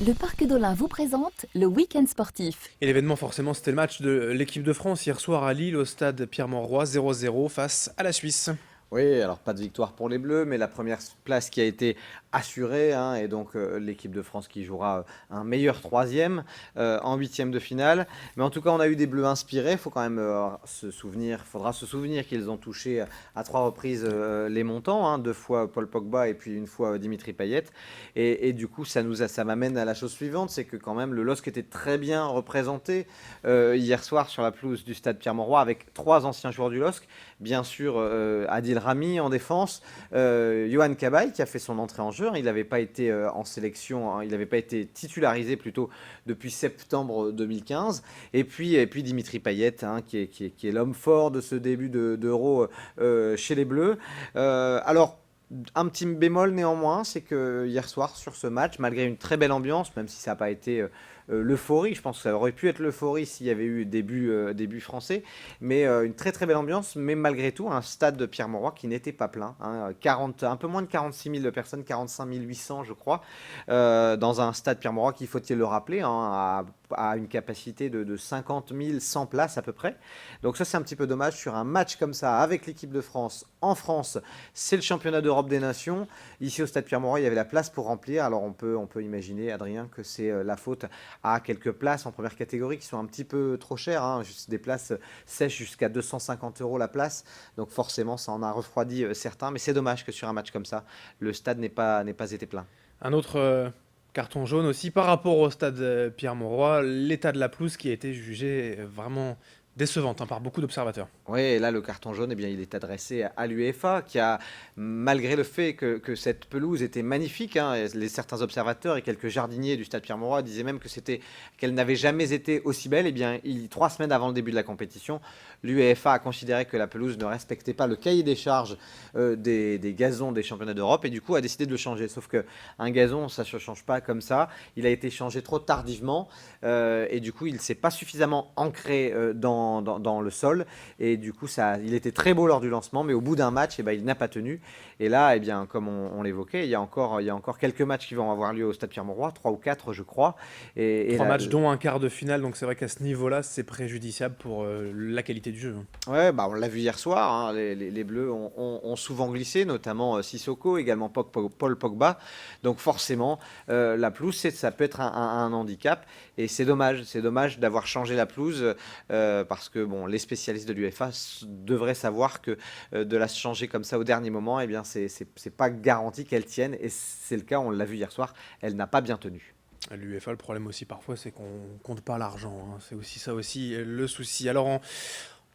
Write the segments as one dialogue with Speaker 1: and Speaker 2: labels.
Speaker 1: Le Parc d'Olin vous présente le week-end sportif.
Speaker 2: Et l'événement, forcément, c'était le match de l'équipe de France hier soir à Lille, au stade Pierre-Mauroy, 0-0 face à la Suisse.
Speaker 3: Oui, alors pas de victoire pour les Bleus, mais la première place qui a été assurée, et donc l'équipe de France qui jouera un meilleur troisième en huitième de finale. Mais en tout cas, on a eu des Bleus inspirés. Il faut quand même faudra se souvenir qu'ils ont touché à 3 reprises les montants, 2 fois Paul Pogba et puis une fois Dimitri Payet. Et du coup, ça m'amène à la chose suivante, c'est que quand même le LOSC était très bien représenté hier soir sur la pelouse du stade Pierre-Mauroy avec 3 anciens joueurs du LOSC. Bien sûr, Adil Rami en défense, Yohan Cabaye qui a fait son entrée en jeu. Il n'avait pas été en sélection, il n'avait pas été titularisé plutôt depuis septembre 2015. Et puis Dimitri Payet, qui est l'homme fort de ce début d'Euro chez les Bleus. Alors, un petit bémol néanmoins, c'est que hier soir sur ce match, malgré une très belle ambiance, même si ça n'a pas été l'euphorie, je pense que ça aurait pu être l'euphorie s'il y avait eu début français, mais une très très belle ambiance, mais malgré tout un stade de Pierre-Mauroy qui n'était pas plein, un peu moins de 46 000 personnes, 45 800 je crois, dans un stade Pierre-Mauroy qui, faut-il le rappeler, à une capacité de 50 100 places à peu près. Donc ça c'est un petit peu dommage sur un match comme ça avec l'équipe de France en France. C'est le championnat d'Europe des Nations. Ici au stade Pierre-Mauroy, il y avait la place pour remplir. Alors on peut imaginer, Adrien, que c'est la faute à quelques places en première catégorie qui sont un petit peu trop chères. Des places sèches jusqu'à 250 € la place. Donc forcément ça en a refroidi certains. Mais c'est dommage que sur un match comme ça, le stade n'ait pas été plein.
Speaker 2: Un autre carton jaune aussi par rapport au stade Pierre-Mauroy, l'état de la pelouse qui a été jugé vraiment décevante par beaucoup d'observateurs.
Speaker 3: Oui, et là, le carton jaune, il est adressé à l'UEFA, qui a, malgré le fait que cette pelouse était magnifique, certains observateurs et quelques jardiniers du stade Pierre-Mauroy disaient même qu'elle n'avait jamais été aussi belle. 3 semaines avant le début de la compétition, l'UEFA a considéré que la pelouse ne respectait pas le cahier des charges des gazons des championnats d'Europe et du coup a décidé de le changer. Sauf qu'un gazon, ça ne se change pas comme ça. Il a été changé trop tardivement et du coup, il ne s'est pas suffisamment ancré dans le sol et du coup il était très beau lors du lancement, mais au bout d'un match il n'a pas tenu. Et là, comme on l'évoquait, il y a encore quelques matchs qui vont avoir lieu au stade Pierre-Mauroy, 3 ou 4 je crois, et
Speaker 2: 3 matchs dont un quart de finale, donc c'est vrai qu'à ce niveau là c'est préjudiciable pour la qualité du jeu.
Speaker 3: Ouais, on l'a vu hier soir, les Bleus ont souvent glissé, notamment Sissoko, également Paul Pogba. Donc forcément, la pelouse, ça peut être un handicap. Et c'est dommage d'avoir changé la pelouse parce que les spécialistes de l'UEFA devraient savoir que de la changer comme ça au dernier moment, c'est pas garanti qu'elle tienne. Et c'est le cas, on l'a vu hier soir, elle n'a pas bien tenu.
Speaker 2: L'UEFA, le problème aussi parfois, c'est qu'on compte pas l'argent. C'est aussi ça le souci. Alors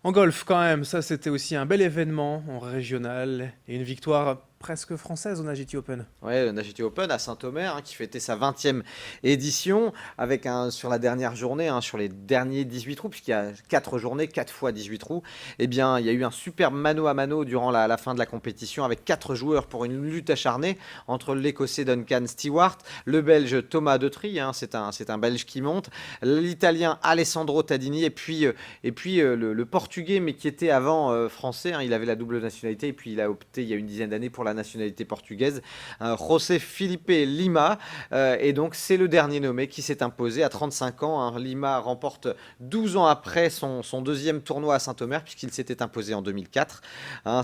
Speaker 2: en golf quand même, ça c'était aussi un bel événement en régional et une victoire presque française au NAGT Open.
Speaker 3: Oui, le NAGT Open à Saint-Omer qui fêtait sa 20e édition avec sur la dernière journée, sur les derniers 18 trous, puisqu'il y a 4 journées, 4 fois 18 trous, il y a eu un superbe mano à mano durant la fin de la compétition avec 4 joueurs pour une lutte acharnée entre l'Écossais Duncan Stewart, le Belge Thomas Detry, c'est un Belge qui monte, l'Italien Alessandro Tadini et puis le Portugais, mais qui était avant français, il avait la double nationalité et puis il a opté il y a une dizaine d'années pour la nationalité portugaise, José Felipe Lima, et donc c'est le dernier nommé qui s'est imposé à 35 ans. Lima remporte 12 ans après son deuxième tournoi à Saint-Omer puisqu'il s'était imposé en 2004.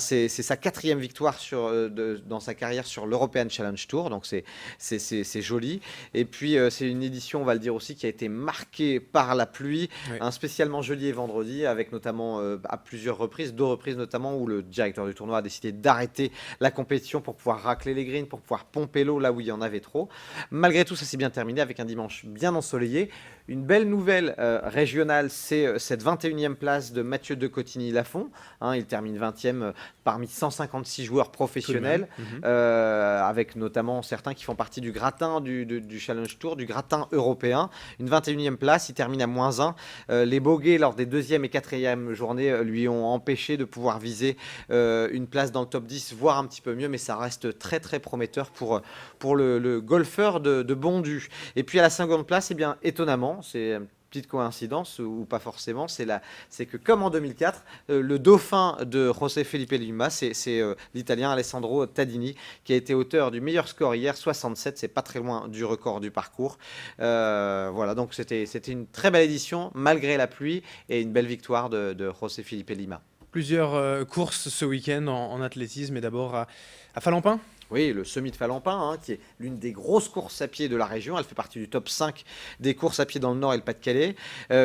Speaker 3: C'est sa 4e victoire dans sa carrière sur l'European Challenge Tour, donc c'est joli. Et puis c'est une édition, on va le dire aussi, qui a été marquée par la pluie, oui. Spécialement jeudi et vendredi, avec notamment à plusieurs reprises, 2 reprises notamment, où le directeur du tournoi a décidé d'arrêter la compétition pour pouvoir racler les greens, pour pouvoir pomper l'eau là où il y en avait trop. Malgré tout, ça s'est bien terminé avec un dimanche bien ensoleillé. Une belle nouvelle régionale, c'est cette 21e place de Mathieu de Cotigny-Lafont. Il termine 20e parmi 156 joueurs professionnels, avec notamment certains qui font partie du gratin du Challenge Tour, du gratin européen. Une 21e place, il termine à -1. Les bogeys, lors des 2e et 4e journées, lui ont empêché de pouvoir viser une place dans le top 10, voire un petit peu mieux, mais ça reste très très prometteur pour le golfeur de Bondu. Et puis à la 5e place, étonnamment, c'est petite coïncidence ou pas forcément, c'est que comme en 2004, le dauphin de José Felipe Lima, c'est l'Italien Alessandro Tadini qui a été auteur du meilleur score hier, 67, c'est pas très loin du record du parcours. Voilà, donc c'était une très belle édition malgré la pluie et une belle victoire de José Felipe Lima.
Speaker 2: Plusieurs courses ce week-end en athlétisme et d'abord à Falampin.
Speaker 3: Oui, le Semi de Falampin, hein, qui est l'une des grosses courses à pied de la région. Elle fait partie du top 5 des courses à pied dans le Nord et le Pas-de-Calais.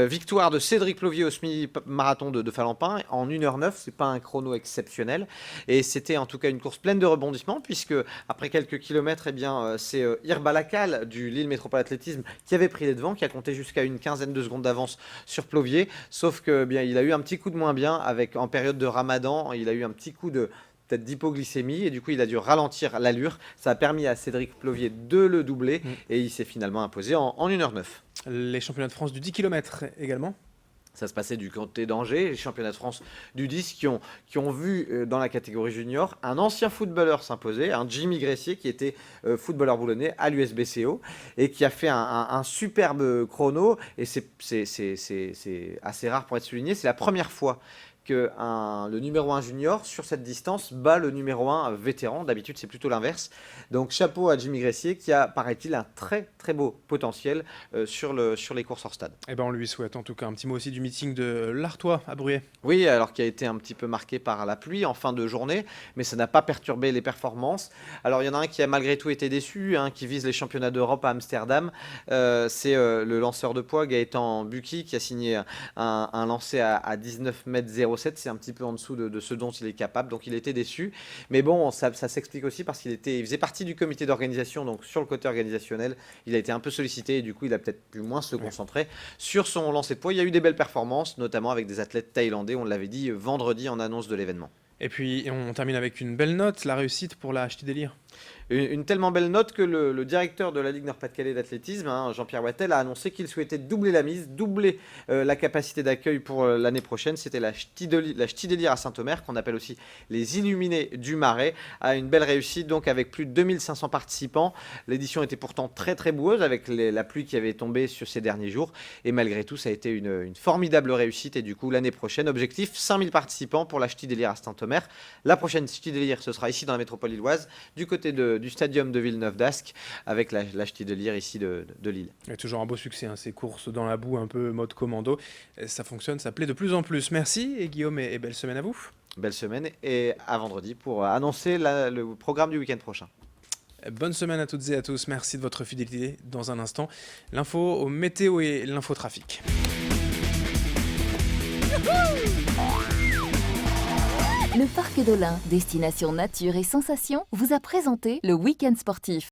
Speaker 3: Victoire de Cédric Plovier au semi-marathon de Falampin en 1h09. Ce n'est pas un chrono exceptionnel. Et c'était en tout cas une course pleine de rebondissements, puisque après quelques kilomètres, eh bien, c'est Irbalakal du Lille Métropole Athlétisme qui avait pris les devants, qui a compté jusqu'à une quinzaine de secondes d'avance sur Plovier. Sauf que bien, il a eu un petit coup de moins bien en période de Ramadan. Il a eu un petit coup peut-être d'hypoglycémie et du coup il a dû ralentir l'allure. Ça a permis à Cédric Plovier de le doubler et il s'est finalement imposé en 1h09.
Speaker 2: Les championnats de France du 10 km également.
Speaker 3: Ça se passait du côté d'Angers, les championnats de France du 10 qui ont vu dans la catégorie junior un ancien footballeur s'imposer, un Jimmy Gressier qui était footballeur boulonnais à l'USBCO et qui a fait un superbe chrono et c'est assez rare pour être souligné. C'est la première fois que le numéro 1 junior sur cette distance bat le numéro 1 vétéran. D'habitude, c'est plutôt l'inverse. Donc, chapeau à Jimmy Gressier qui a, paraît-il, un très très beau potentiel sur les courses hors stade.
Speaker 2: Eh ben, on lui souhaite en tout cas un petit mot aussi du meeting de l'Artois à Bruay.
Speaker 3: Oui, alors qui a été un petit peu marqué par la pluie en fin de journée, mais ça n'a pas perturbé les performances. Alors, il y en a un qui a malgré tout été déçu, qui vise les championnats d'Europe à Amsterdam. C'est le lanceur de poids Gaëtan Bucky qui a signé un lancer à 19 mètres 07. C'est un petit peu en dessous de ce dont il est capable, donc il était déçu. Mais bon, ça s'explique aussi parce qu'il faisait partie du comité d'organisation, donc sur le côté organisationnel, il a été un peu sollicité et du coup, il a peut-être pu moins se concentrer sur son lancer de poids. Il y a eu des belles performances, notamment avec des athlètes thaïlandais, on l'avait dit vendredi en annonce de l'événement.
Speaker 2: Et puis, on termine avec une belle note, la réussite pour la Ch'ti Délire.
Speaker 3: Une tellement belle note que le directeur de la Ligue Nord-Pas-de-Calais d'athlétisme, Jean-Pierre Wattel, a annoncé qu'il souhaitait doubler la mise, doubler la capacité d'accueil pour l'année prochaine. C'était la Ch'ti Délire à Saint-Omer, qu'on appelle aussi les Illuminés du Marais, a une belle réussite, donc avec plus de 2500 participants. L'édition était pourtant très très boueuse avec la pluie qui avait tombé sur ces derniers jours. Et malgré tout, ça a été une formidable réussite. Et du coup, l'année prochaine, objectif 5000 participants pour la Ch'ti Délire à Saint-Omer. La prochaine Ch'ti Délire, ce sera ici dans la métropole lilloise, du côté du stadium de Villeneuve-d'Ascq, avec la Ch'ti Délire ici de Lille.
Speaker 2: Et toujours un beau succès, ces courses dans la boue, un peu mode commando. Ça fonctionne, ça plaît de plus en plus. Merci et Guillaume, et belle semaine à vous.
Speaker 3: Belle semaine et à vendredi pour annoncer le programme du week-end prochain.
Speaker 2: Bonne semaine à toutes et à tous. Merci de votre fidélité. Dans un instant, l'info au météo et l'infotrafic.
Speaker 1: Le Parc d'Olin, destination nature et sensations, vous a présenté le Week-end sportif.